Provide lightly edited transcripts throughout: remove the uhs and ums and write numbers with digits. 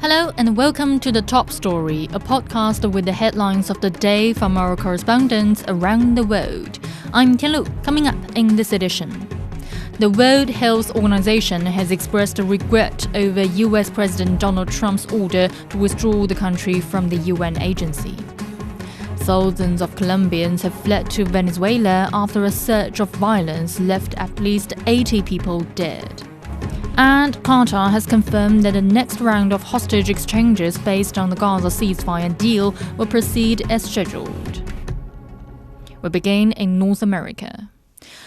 Hello and welcome to The Top Story, a podcast with the headlines of the day from our correspondents around the world. I'm Tianlu, coming up in this edition. The World Health Organization has expressed regret over US President Donald Trump's order to withdraw the country from the UN agency. Thousands of Colombians have fled to Venezuela after a surge of violence left at least 80 people dead. And Qatar has confirmed that the next round of hostage exchanges based on the Gaza ceasefire deal will proceed as scheduled. We begin in North America.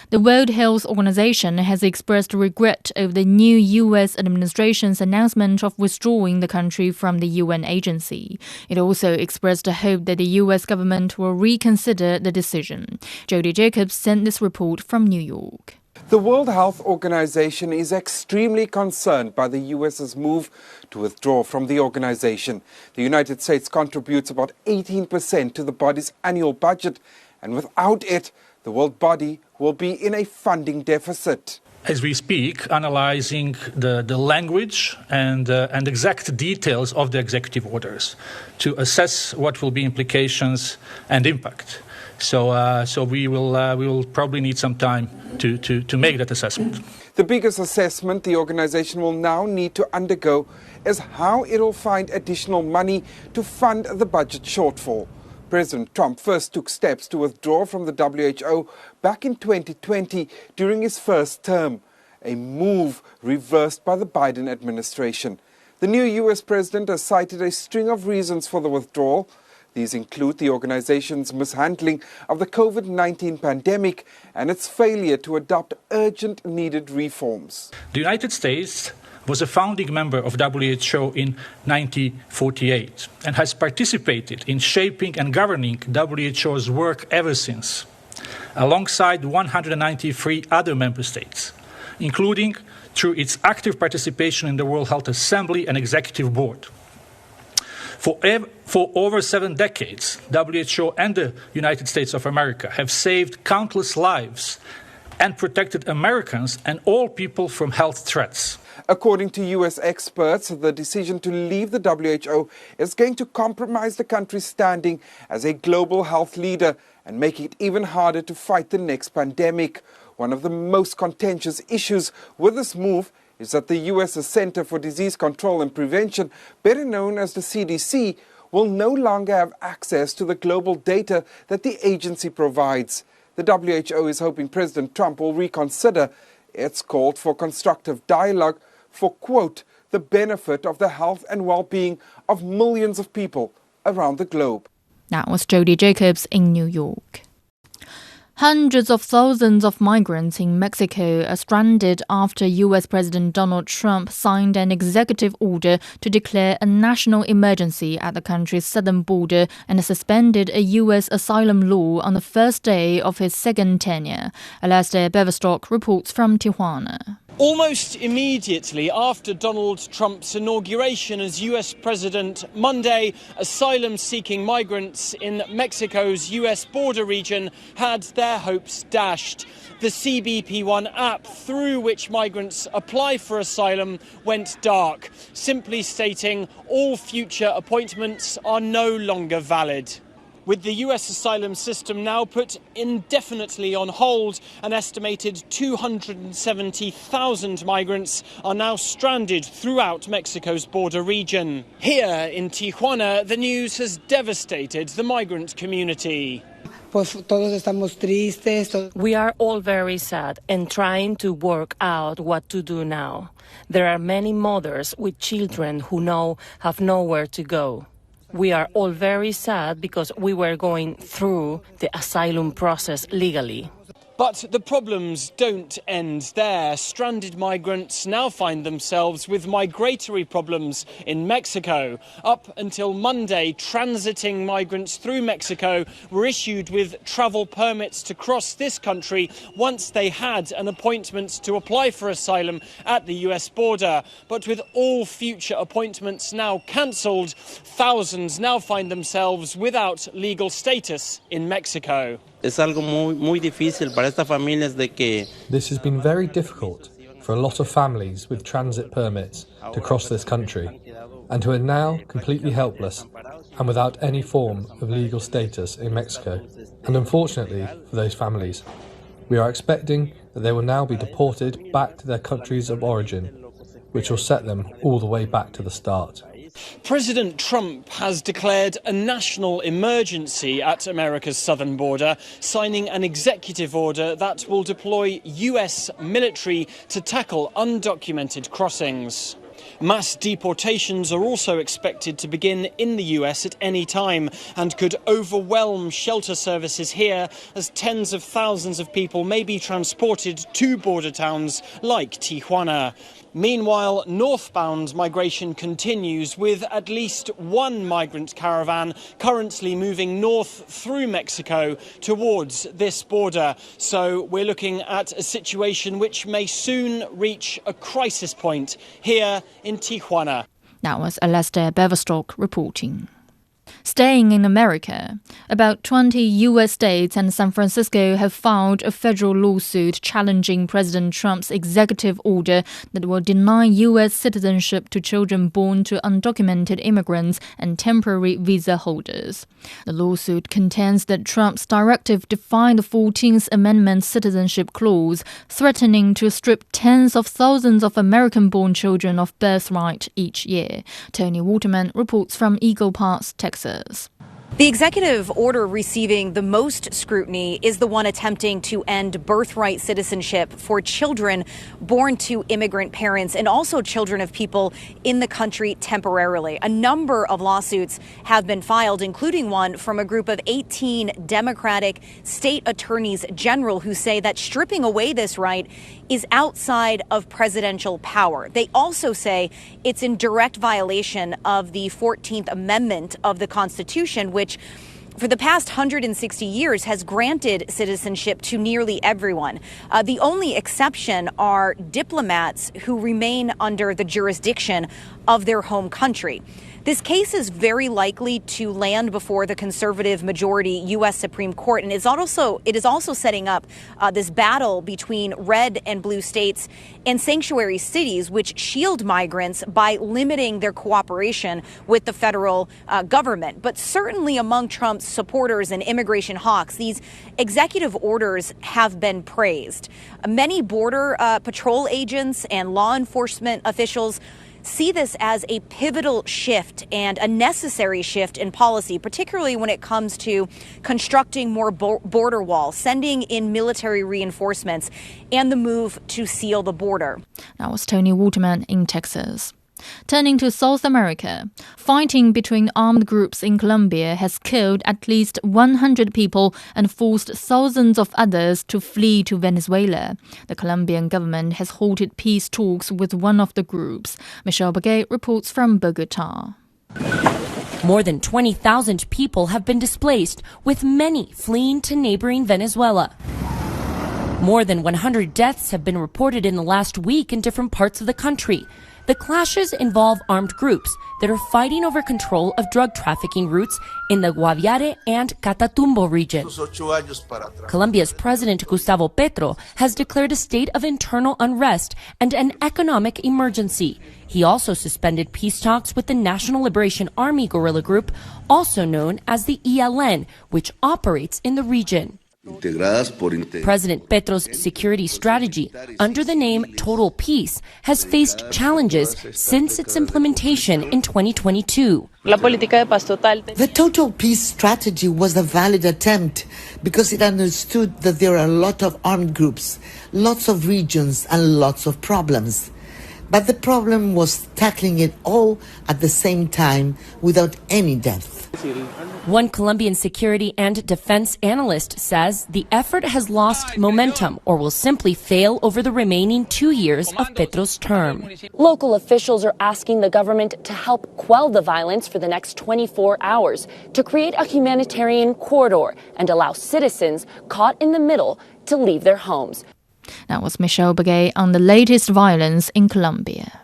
The World Health Organization has expressed regret over the new U.S. administration's announcement of withdrawing the country from the UN agency. It also expressed a hope that the U.S. government will reconsider the decision. Jody Jacobs sent this report from New York. The World Health Organization is extremely concerned by the US's move to withdraw from the organization. The United States contributes about 18% to the body's annual budget, and without it, the world body will be in a funding deficit. As we speak, analyzing the language and exact details of the executive orders to assess what will be implications and impact. So we will probably need some time to make that assessment. The biggest assessment the organization will now need to undergo is how it will find additional money to fund the budget shortfall. President Trump first took steps to withdraw from the WHO back in 2020 during his first term, a move reversed by the Biden administration. The new US president has cited a string of reasons for the withdrawal. These include the organization's mishandling of the COVID-19 pandemic and its failure to adopt urgent needed reforms. The United States was a founding member of WHO in 1948 and has participated in shaping and governing WHO's work ever since, alongside 193 other member states, including through its active participation in the World Health Assembly and Executive Board. For over 7 decades, WHO and the United States of America have saved countless lives and protected Americans and all people from health threats. According to US experts, the decision to leave the WHO is going to compromise the country's standing as a global health leader and make it even harder to fight the next pandemic. One of the most contentious issues with this move is that the U.S.'s Center for Disease Control and Prevention, better known as the CDC, will no longer have access to the global data that the agency provides. The WHO is hoping President Trump will reconsider. It's called for constructive dialogue for, quote, the benefit of the health and well-being of millions of people around the globe. That was Jody Jacobs in New York. Hundreds of thousands of migrants in Mexico are stranded after US President Donald Trump signed an executive order to declare a national emergency at the country's southern border and suspended a US asylum law on the first day of his second tenure. Alastair Beverstock reports from Tijuana. Almost immediately after Donald Trump's inauguration as US President Monday, asylum-seeking migrants in Mexico's US border region had their hopes dashed. The CBP1 app through which migrants apply for asylum went dark, simply stating all future appointments are no longer valid. With the US asylum system now put indefinitely on hold, an estimated 270,000 migrants are now stranded throughout Mexico's border region. Here in Tijuana, the news has devastated the migrant community. We are all very sad and trying to work out what to do now. There are many mothers with children who have nowhere to go. We are all very sad because we were going through the asylum process legally. But the problems don't end there. Stranded migrants now find themselves with migratory problems in Mexico. Up until Monday, transiting migrants through Mexico were issued with travel permits to cross this country once they had an appointment to apply for asylum at the US border. But with all future appointments now cancelled, thousands now find themselves without legal status in Mexico. Es algo muy difícil para estas familias de que This has been very difficult for a lot of families with transit permits to cross this country, and who are now completely helpless and without any form of legal status in Mexico. And unfortunately for those families, we are expecting that they will now be deported back to their countries of origin, which will set them all the way back to the start. President Trump has declared a national emergency at America's southern border, signing an executive order that will deploy US military to tackle undocumented crossings. Mass deportations are also expected to begin in the US at any time and could overwhelm shelter services here as tens of thousands of people may be transported to border towns like Tijuana. Meanwhile, northbound migration continues with at least one migrant caravan currently moving north through Mexico towards this border. So we're looking at a situation which may soon reach a crisis point here in Tijuana. That was Alastair Beverstock reporting. Staying in America, about 20 U.S. states and San Francisco have filed a federal lawsuit challenging President Trump's executive order that will deny U.S. citizenship to children born to undocumented immigrants and temporary visa holders. The lawsuit contends that Trump's directive defied the 14th Amendment citizenship clause, threatening to strip tens of thousands of American-born children of birthright each year. Tony Waterman reports from Eagle Pass, Texas. The executive order receiving the most scrutiny is the one attempting to end birthright citizenship for children born to immigrant parents and also children of people in the country temporarily. A number of lawsuits have been filed, including one from a group of 18 Democratic state attorneys general who say that stripping away this right is outside of presidential power. They also say it's in direct violation of the 14th Amendment of the Constitution, which for the past 160 years has granted citizenship to nearly everyone. The only exception are diplomats who remain under the jurisdiction of their home country. This case is very likely to land before the conservative majority U.S. Supreme Court, and it is also setting up this battle between red and blue states and sanctuary cities, which shield migrants by limiting their cooperation with the federal government. But certainly among Trump's supporters and immigration hawks, these executive orders have been praised. Many border patrol agents and law enforcement officials see this as a pivotal shift and a necessary shift in policy, particularly when it comes to constructing more border walls, sending in military reinforcements, and the move to seal the border. That was Tony Waterman in Texas. Turning to South America, fighting between armed groups in Colombia has killed at least 100 people and forced thousands of others to flee to Venezuela. The Colombian government has halted peace talks with one of the groups. Michelle Bagay reports from Bogota. More than 20,000 people have been displaced, with many fleeing to neighboring Venezuela. More than 100 deaths have been reported in the last week in different parts of the country. The clashes involve armed groups that are fighting over control of drug trafficking routes in the Guaviare and Catatumbo region. Colombia's President Gustavo Petro has declared a state of internal unrest and an economic emergency. He also suspended peace talks with the National Liberation Army guerrilla group, also known as the ELN, which operates in the region. President Petro's security strategy, under the name Total Peace, has faced challenges since its implementation in 2022. The Total Peace strategy was a valid attempt because it understood that there are a lot of armed groups, lots of regions, and lots of problems. But the problem was tackling it all at the same time without any death. One Colombian security and defense analyst says the effort has lost momentum or will simply fail over the remaining 2 years of Petro's term. Local officials are asking the government to help quell the violence for the next 24 hours, to create a humanitarian corridor and allow citizens caught in the middle to leave their homes. That was Michelle Bagay on the latest violence in Colombia.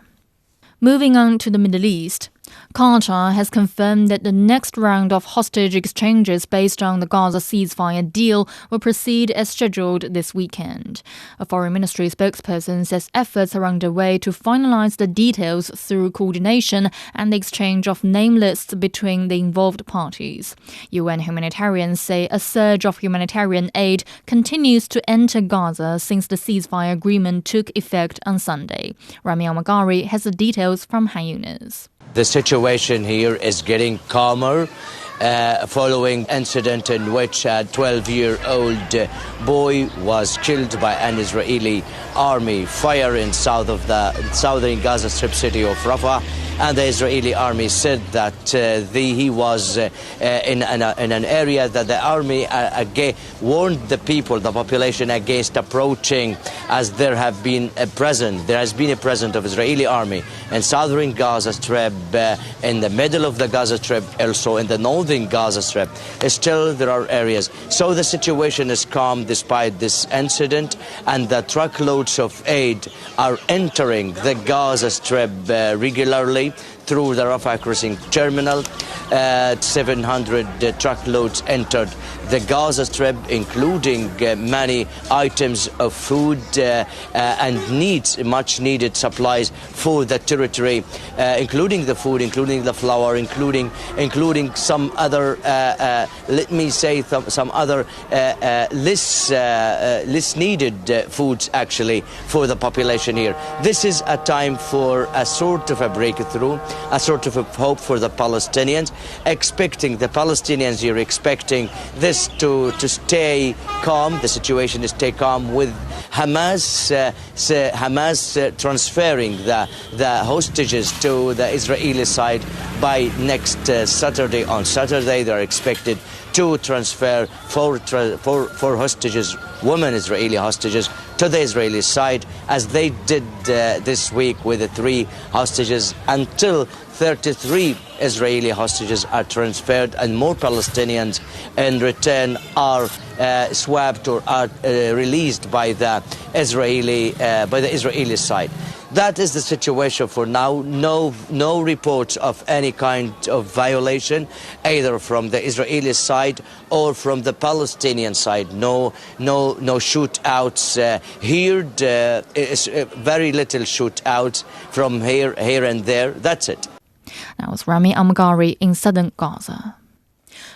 Moving on to the Middle East, Qatar has confirmed that the next round of hostage exchanges based on the Gaza ceasefire deal will proceed as scheduled this weekend. A foreign ministry spokesperson says efforts are underway to finalize the details through coordination and the exchange of name lists between the involved parties. UN humanitarians say a surge of humanitarian aid continues to enter Gaza since the ceasefire agreement took effect on Sunday. Rami Al-Magari has the details from Han Yunis. The situation here is getting calmer following incident in which a 12-year-old boy was killed by an Israeli army fire in southern Gaza Strip city of Rafah. And the Israeli army said that he was in an area that the army warned the people, the population, against approaching, as there has been a presence of Israeli army in southern Gaza Strip, in the middle of the Gaza Strip, also in the northern Gaza Strip. Still, there are areas. So the situation is calm despite this incident, and the truckloads of aid are entering the Gaza Strip regularly through the Rafah crossing terminal. 700 truckloads entered the Gaza Strip, including many items of food and much needed supplies for the territory, including the food, including the flour, including some other, let me say, some other less needed foods actually for the population here. This is a time for a sort of a breakthrough, a sort of a hope for the Palestinians, expecting this to stay calm, the situation to stay calm, with Hamas transferring the hostages to the Israeli side by next Saturday. On Saturday, they are expected to transfer four hostages, women Israeli hostages, to the Israeli side, as they did this week with the 3 hostages, until 33 Israeli hostages are transferred, and more Palestinians in return are swapped or are released by the Israeli side. That is the situation for now. No reports of any kind of violation, either from the Israeli side or from the Palestinian side. No shootouts here. Very little shootouts from here and there. That's it. That was Rami Al-Magari in southern Gaza.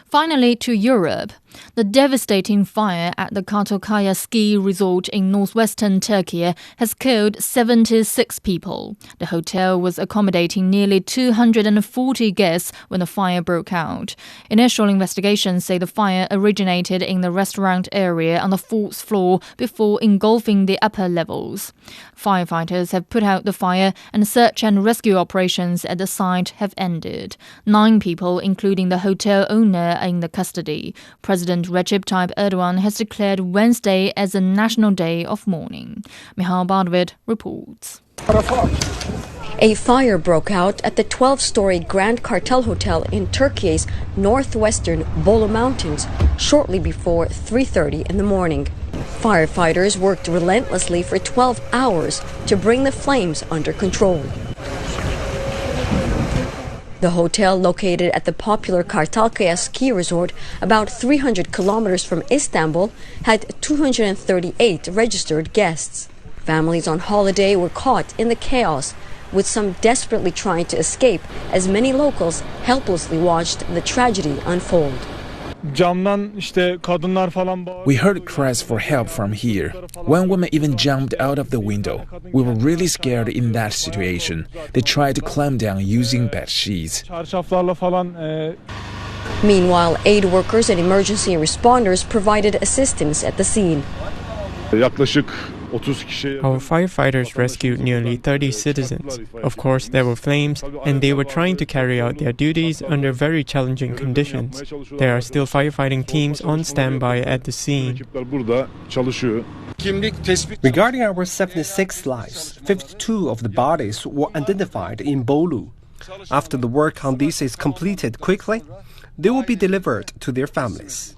Finally, to Europe. The devastating fire at the Kartalkaya ski resort in northwestern Turkey has killed 76 people. The hotel was accommodating nearly 240 guests when the fire broke out. Initial investigations say the fire originated in the restaurant area on the 4th floor before engulfing the upper levels. Firefighters have put out the fire, and search and rescue operations at the site have ended. 9 people, including the hotel owner, are in the custody. President Recep Tayyip Erdogan has declared Wednesday as a national day of mourning. Michal Bardvid reports. A fire broke out at the 12-story Grand Kartal Hotel in Turkey's northwestern Bolu Mountains shortly before 3:30 in the morning. Firefighters worked relentlessly for 12 hours to bring the flames under control. The hotel, located at the popular Kartalkaya ski resort about 300 kilometers from Istanbul, had 238 registered guests. Families on holiday were caught in the chaos, with some desperately trying to escape as many locals helplessly watched the tragedy unfold. We heard cries for help from here. One woman even jumped out of the window. We were really scared in that situation. They tried to climb down using bed sheets. Meanwhile, aid workers and emergency responders provided assistance at the scene. Our firefighters rescued nearly 30 citizens. Of course, there were flames, and they were trying to carry out their duties under very challenging conditions. There are still firefighting teams on standby at the scene. Regarding our 76 lives, 52 of the bodies were identified in Bolu. After the work on this is completed quickly, they will be delivered to their families.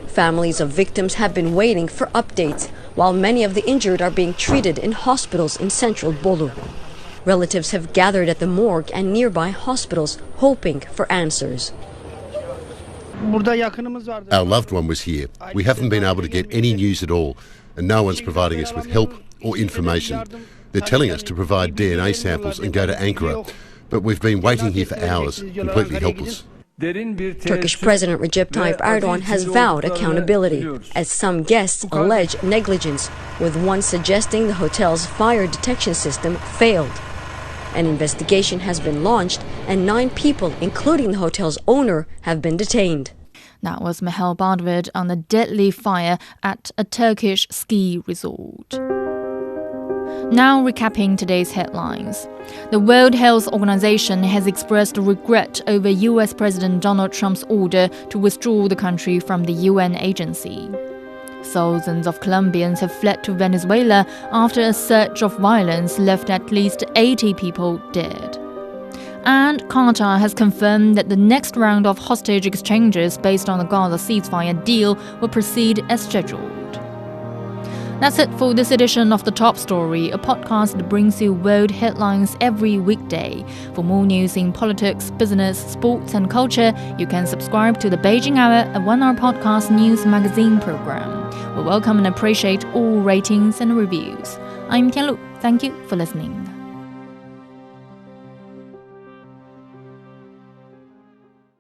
Families of victims have been waiting for updates, while many of the injured are being treated in hospitals in central Bolu. Relatives have gathered at the morgue and nearby hospitals hoping for answers. Our loved one was here. We haven't been able to get any news at all, and no one's providing us with help or information. They're telling us to provide DNA samples and go to Ankara, but we've been waiting here for hours, completely helpless. Turkish President Recep Tayyip Erdogan has vowed accountability, as some guests allege negligence, with one suggesting the hotel's fire detection system failed. An investigation has been launched, and 9 people, including the hotel's owner, have been detained. That was Mihail Bardvid on the deadly fire at a Turkish ski resort. Now recapping today's headlines. The World Health Organization has expressed regret over US President Donald Trump's order to withdraw the country from the UN agency. Thousands of Colombians have fled to Venezuela after a surge of violence left at least 80 people dead. And Qatar has confirmed that the next round of hostage exchanges based on the Gaza ceasefire deal will proceed as scheduled. That's it for this edition of The Top Story, a podcast that brings you world headlines every weekday. For more news in politics, business, sports and culture, you can subscribe to the Beijing Hour, a 1-hour podcast news magazine program. We welcome and appreciate all ratings and reviews. I'm Tianlu. Thank you for listening.